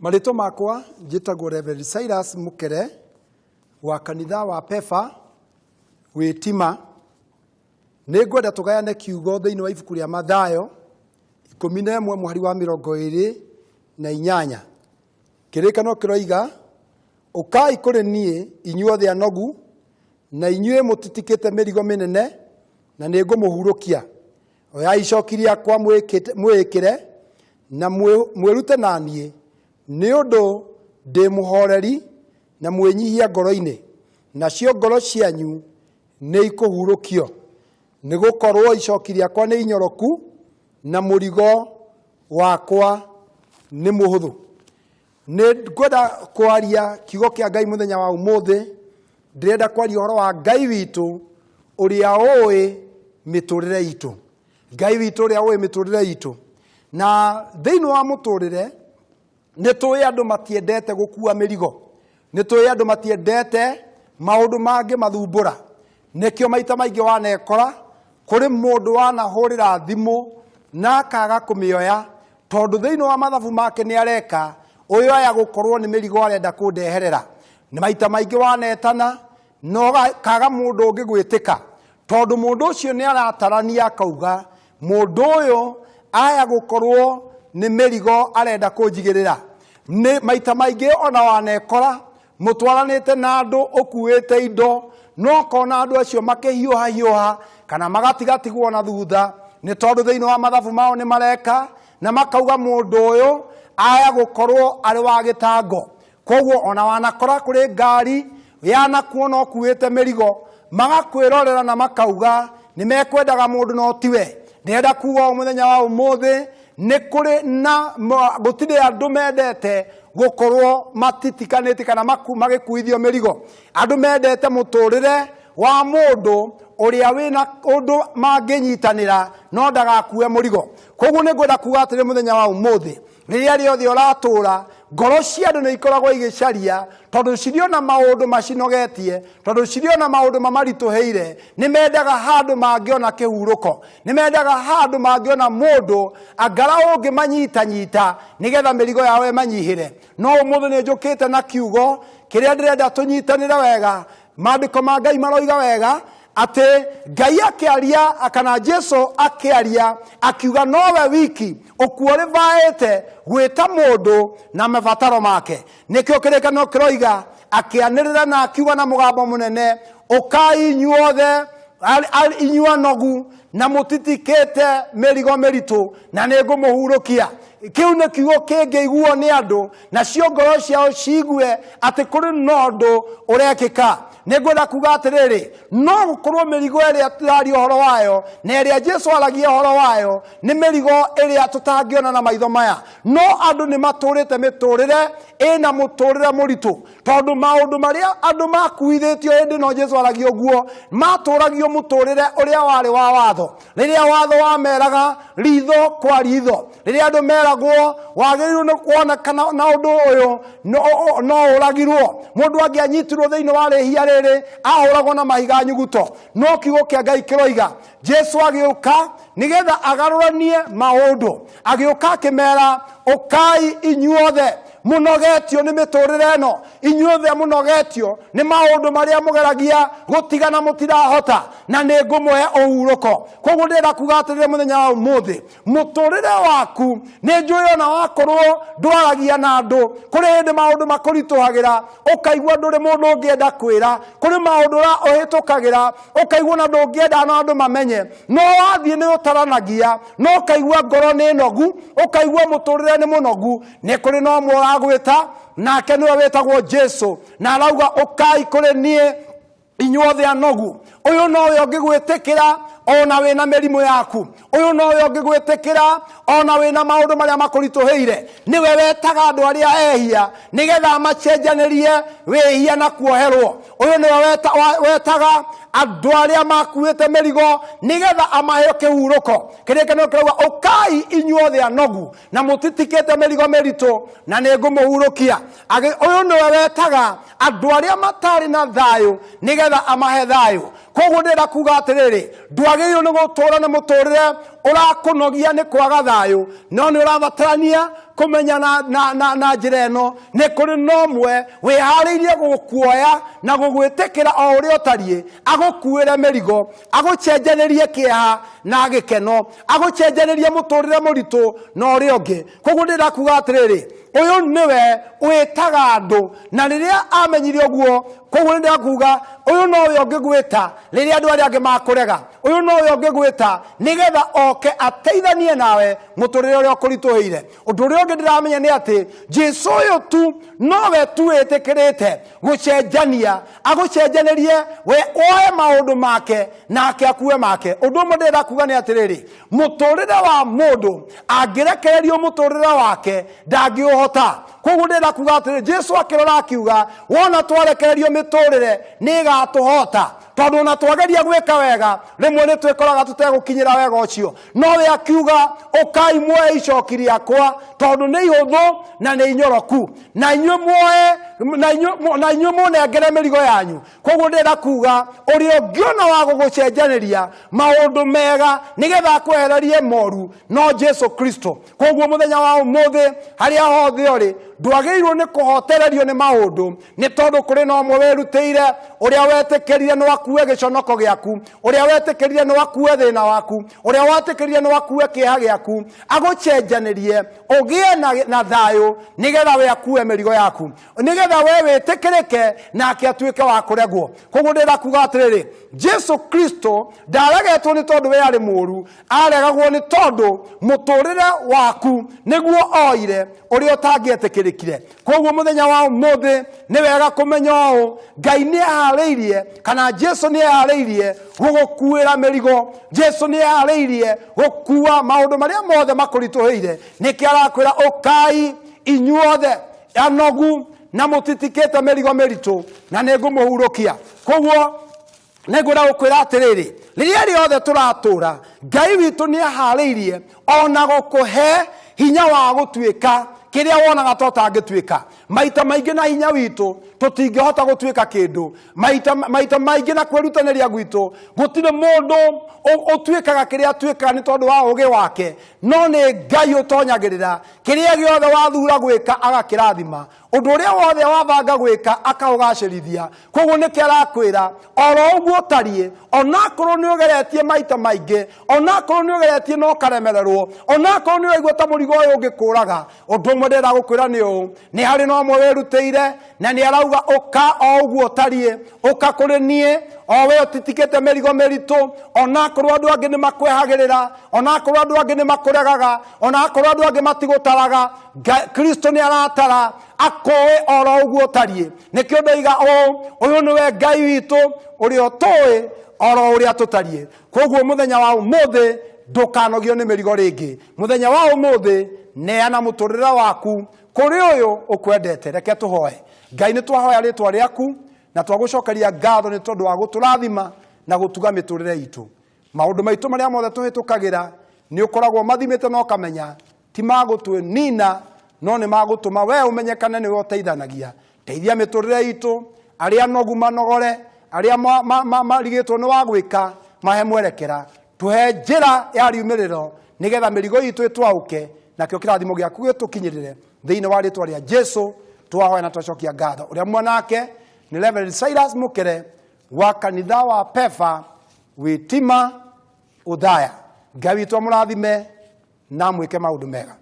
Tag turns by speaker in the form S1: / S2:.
S1: Marĩtwa makwa njĩtagwo Reverend Cyrus Mukere wa kanitha wa Pefa Wĩtima. Nĩngwenda tũgayane kiugo thĩinĩ wa ibuku rĩa Mathayo 11:28. Kĩrĩkanĩro kĩroiga, ũkai kũrĩ niĩ inyuothe anogu na inyuĩ mũtitikĩte mĩrigo mĩnene, na nĩngũmũhurũkia. Oyai icoki rĩakwa mwĩkĩre na mwĩrute na niĩ, nĩ ũndũ ndĩ mũhoreri na mwĩnyihia ngoro-inĩ, nacio ngoro cianyu nĩ ikũhurũkio. Nĩgũkorwo icoki rĩakwa nĩ inyoroku na mũrigo wakwa nĩ mũhũthũ. Nĩngwenda kwaria kiugo kĩa Ngai mũthenya wa ũmũthĩ. Ndĩrenda kwaria ũhoro wa Ngai witũ ũrĩa ũĩ mĩtũrĩre itũ. Ngai witũ ũrĩa ũĩ mĩtũrĩre itũ. Na thĩinĩ wa mũtũrĩre nĩtũĩ andũ matiendete gũkua mĩrigo. Nĩtũĩ andũ matiendete maũndũ mangĩ mathumbũra. Nĩkĩo maita maingĩ wanekora kũrĩ mũndũ wanahũrĩra thimũ na akaga kũmĩoya, tondũ thĩinĩ wa mathabu make nĩ areka ũyũ aya gũkorwo nĩ mĩrigo arenda kũndeherera. Nĩ maita maingĩ wanetana no kaga mũndũ ũngĩ gwĩtĩka, tondũ mũndũ ũcio nĩ aratarania akauga mũndũ ũyũ aya gũkorwo nĩ mĩrigo arenda kũnjigĩrĩra. Nĩ maita maingĩ ona wanekora mũtwaranĩte na andũ ũkuĩte indo, no kona andũ acio makĩhiũha kana magatigatigwo na thutha, nĩ tondũ thĩinĩ wa mathabu mao nĩ mareka na makauga mũndũ ũyũ aya gũkorwo arĩ wa gĩtango. Koguo ona wanakora kũrĩ ngari yanakuona ũkuĩte mĩrigo, magakwĩrorera na makauga nĩ mekwendaga mũndũ no tiwe. Ndĩrenda kuuga mũthenya wa ũmũthĩ nĩ kũrĩ na gũtirĩ andũ mendete gũkorwo matitikanĩte kana magĩkuithio mĩrigo. Andũ mendete mũtũrĩre wa mũndũ ũrĩa wĩna ũndũ mangĩnyitanĩra no ndagakue mũrigo. Koguo nĩngwenda kuuga atĩrĩ mũthenya wa ũmũthĩ, rĩrĩa rĩothe ũratũra ngoro cia andũ nĩ ikoragwo igĩcaria, tondũ ciriona maũndũ macinogetie, tondũ ciriona maũndũ mamaritũhĩire. Nĩ mendaga handũ mangĩona kĩhurũko, nĩ mendaga handũ mangĩona mũndũ angara ũngĩ manyitanyita nĩgetha mĩrigo yao ĩmanyihĩre. No ũmũthĩ nĩ njũkĩte na kiugo kĩrĩa ndĩrenda tũnyitanĩre wega. Maandĩko ma Ngai maroiga wega atĩ Ngai akĩaria kana Jesu akĩaria akiuga nowe wiki ũkuorĩvaĩte gwĩta mũndũ na mabataro make. Nĩkĩo kĩrĩkanĩro kĩroiga akĩanĩrĩra na akiuga na mũgambo mũnene, ũkai inyuothe inyuĩ anogu na mũtitikĩte mĩrigo mĩritũ, na nĩngũmũhurũkia. Kĩu nĩ kiugo kĩngĩiguo nĩ andũ, nacio ngoro ciao ciigue atĩ kũrĩ na ũndũ ũrekĩka. Nĩngwenda kuuga atĩrĩrĩ, no gũkorwo mĩrigo ĩrĩa tũraria ũhoro wayo na ĩrĩa Jesu aragia ũhoro wayo nĩ mĩrigo ĩrĩa tũtangĩona na maitho maya. No andũ nĩ matũrĩte mĩtũrĩre ĩna mũtũrĩre mũritũ, tondũ maũndũ marĩa andũ makuithĩtio hĩndĩ no Jesu aragia ũguo matũragio mũtũrĩre ũrĩa warĩ wa watho. Rĩrĩa watho wameraga ritho kwa ritho, rĩrĩa andũ meragwo wagĩrĩirwo nĩ kuonekana na ũndũ ũyũ no ũragirwo. Mũndũ angĩanyitirwo thĩinĩ wa rĩhia rĩrĩ ahũragwo na mahiga nyuguto. No kiugo kĩa Ngai kĩroiga Jesu agĩũka nĩgetha agarũranie maũndũ, agĩũka akĩmera, ũkai inyuothe mũnogetio nĩ mĩtũrĩre ĩno, inyuothe mũnogetio nĩ maũndũ marĩa mũgeragia gũtigana mũtirahota, na nĩngũmũhe ũhurũko. Koguo ndĩrenda kuuga atĩrĩrĩ mũthenya wa ũmũthĩ, mũtũrĩre waku nĩ njũĩ ona wakorwo ndwaragia na andũ, kũrĩ hĩndĩ maũndũ makũritũhagĩra ũkaigua ndũrĩ mũndũ ũngĩenda kwĩra, kũrĩ maũndũ ũhĩtũkagĩra ũkaigua na ndũngĩenda na andũ mamenye, no wathiĩ nĩ ũtaranagia, no ũkaigua ngoro nĩ nogu, ũkaigua mũtũrĩre nĩ mũnogu. Nĩ kũrĩ na ũmwe ũragwĩta nake nĩwe wĩtagwo Jesu, na arauga ũkai kũrĩ niĩ inyuothe anogu. Ũyũ nowe ũngĩgwĩtĩkĩra ona wĩna mĩrimũ yaku, ũyũ nowe ũngĩgwĩtĩkĩra ona wĩna maũndũ marĩa makũritũhĩire. Nĩwe wetaga andũ arĩa ehia nĩgetha amacenjanĩrie wĩhia na kuoherwo. Ũyũ nĩwe wetaga andũ arĩa makuĩte mĩrigo nĩgetha amaheo kĩhurũko. Kĩrĩkanĩro kĩrauga ũkai inyuothe anogu na mũtitikĩte mĩrigo mĩritũ, na nĩngũmũhurũkia. Ũyũ nĩwe wetaga andũ arĩa matarĩ na thayũ nĩgetha amahe thayũ. Koguo ndĩrenda kuuga atĩrĩrĩ, ndwagĩrĩirwo nĩ gũtũũra na mũtũũrĩre ũrakũnogia nĩ kwaga thayũ, no nĩ ũrabatarania kumenya na njira ĩno nĩ kũrĩ na ũmwe wĩharĩirie gũkuoya na gũgwĩtĩkĩra o ũrĩa ũtariĩ, agũkuĩre mĩrigo, agũcenjanĩrie kĩeha na gĩkeno, agũcenjanĩrie mũtũrĩre mũritũ na ũrĩa ũngĩ. Koguo ndĩrakuga atĩrĩrĩ, ũyũ nĩwe wĩtaga andũ, na rĩrĩa amenyire ũguo, koguo ndĩrakuga ũyũ nowe ũngĩgwĩta rĩrĩa andũ arĩa angĩ makũrega, ũyũ nowe ũngĩgwĩta nĩgetha oke ateithanie nawe mũtũrĩre ũrĩa ũkũritũhĩire. Ũndũ ũrĩa ũngĩ ndĩramenya nĩ atĩ Jesu ũyũ tu nowe tu wĩtĩkĩrĩte gũcenjania, agũcenjanĩrie we oe maũndũ make nake akue make. Ũndũ ũmwe ndĩrakuga nĩ atĩrĩrĩ, mũtũrĩre wa mũndũ angĩrekererio mũtũrĩre wake ndangĩũhota. Koguo ndĩrakuga atĩrĩrĩ, Jesu akĩrora akiuga wona twarekererio mĩtũrĩre nĩ ĩgatũhota, tondũ ona twageria gwĩka wega rĩmwe nĩ twĩkoraga tũtegũkinyĩra wega ũcio. Nowe akiuga ũkai muoye icoki rĩakwa tondũ nĩ ihũthũ na nĩ inyoroku, na inyuĩ mũnengere mĩrigo yanyu. Koguo ndĩrakuga ũrĩa ũngĩona wa gũgũcenjanĩria maũndũ mega nĩgetha akwehererie moru no Jesu Kristo. Koguo mũthenya wa ũmũthĩ harĩa hothe ũrĩ ndwagĩrĩirwo nĩ kũhotererio nĩ maũndũ, nĩ tondũ kũrĩ na ũmwe wĩrutĩire, ũrĩa wetĩkĩrire nĩ wakue gĩconoko gĩaku, ũrĩa wetĩkĩrire nĩ wakue thĩna waku, ũrĩa wetĩkĩrire nĩ wakue kĩeha gĩaku, agũcenjanĩrie ũgĩe na thayũ nĩgetha we akue mĩrigo yaku, nĩgetha we wĩtĩkĩrĩke nake atuĩke wa kũregwo. Koguo ndĩrakuga atĩrĩrĩ, Jesu Kristo ndaregetwo nĩ tondũ we arĩ mũũru, aregagwo nĩ tondũ mũtũrĩre waku nĩguo oire ũrĩa ũtangĩetĩkĩrĩkire. Koguo mũthenya wa ũmũthĩ nĩ wega kũmenya ũũ, Ngai nĩ eharĩirie kana Jesu nĩ eharĩirie gũgũkuĩra mĩrigo, Jesu nĩ eharĩirie gũkua maũndũ marĩa mothe makũritũhĩire. Nĩkĩ arakwĩra ũkai inyuothe anogu na mũtitikĩte mĩrigo mĩritũ na nĩngũmũhurũkia. Koguo nĩngwenda gũkwĩra atĩrĩrĩ, rĩrĩa rĩothe tũratũra Ngai witũ nĩ eharĩirie ona gũkũhe hinya wa gũtuĩka kĩrĩa wonaga to tangĩtuĩka. Maita maingĩ na hinya witũ tũtingĩhota gũtuĩka kĩndũ, maita maingĩ na kwĩrutanĩria gwitũ gũtirĩ mũndũ ũtuĩkaga kĩrĩa atuĩkaga nĩ tondũ wa ũgĩ wake, no nĩ Ngai ũtonyagĩrĩra kĩrĩa gĩothe wathura gwĩka agakĩrathima, ũndũ ũrĩa wothe wabanga gwĩka akaũgacĩrithia. Koguo nĩkĩ arakwĩra oro ũguo ũtariĩ, onakorwo nĩ ũgeretie maita maingĩ, onakorwo nĩ ũgeretie no karemererwo, onakorwo nĩ ũraigua ta mũrigo ũyũ ũngĩkũraga, ũndũ ũmwe ndĩrenda gũkwĩra nĩ ũũ, nĩ harĩ na ũmwe wĩrutĩire na nĩ arauga ũka o ũguo ũtariĩ, ũka kũrĩ niĩ o we ũtitikĩte mĩrigo mĩritũ, onakorwo andũ angĩ nĩ makwehagĩrĩra, onakorwo andũ angĩ nĩ makũregaga, onakorwo andũ angĩ matigũtaraga, Kristo nĩ aratara akũĩ oro ũguo ũtariĩ. Nĩkĩo ndoiga ũũ, ũyũ nĩwe Ngai witũ ũrĩa ũtũĩ oro ũrĩa tũtariĩ. Koguo mũthenya wa ũmũthĩ ndũkanogio nĩ mĩrigo rĩngĩ. Mũthenya wa ũmũthĩ neana mũtũrĩre waku kũrĩ ũyũ ũkwendete. Reke tũhoe. Ngai nĩ twahoya rĩtwa rĩaku na twagũcokeria ngatho nĩ tondũ wa gũtũrathima na gũtuga mĩtũrĩre itũ. Maũndũ maitũ marĩa mothe tũhĩtũkagĩra nĩ ũkoragwo mathimĩte na ũkamenya ti magũtũnina no nĩ magũtũma we ũmenyekane nĩwe ũteithanagia. Teithia mĩtũrĩre itũ, arĩa nogu manogore, arĩa marigĩtwo nĩ wa gwĩka mahe mwerekera, tũhe njĩra ya riumĩrĩro nĩgetha mĩrigo itũ ĩtwaũke, nakĩo kĩrathimo gĩaku gĩtũkinyĩrĩre thĩinĩ wa rĩtwa rĩa Jesu twahoya na twacokia ngatho. Ũrĩa mwanake nĩ Reverend Silas Mũkere wa kanitha wa Pefa Wĩtima Ũthaya. Ngai witũ amũrathime na mwĩke maũndũ mega.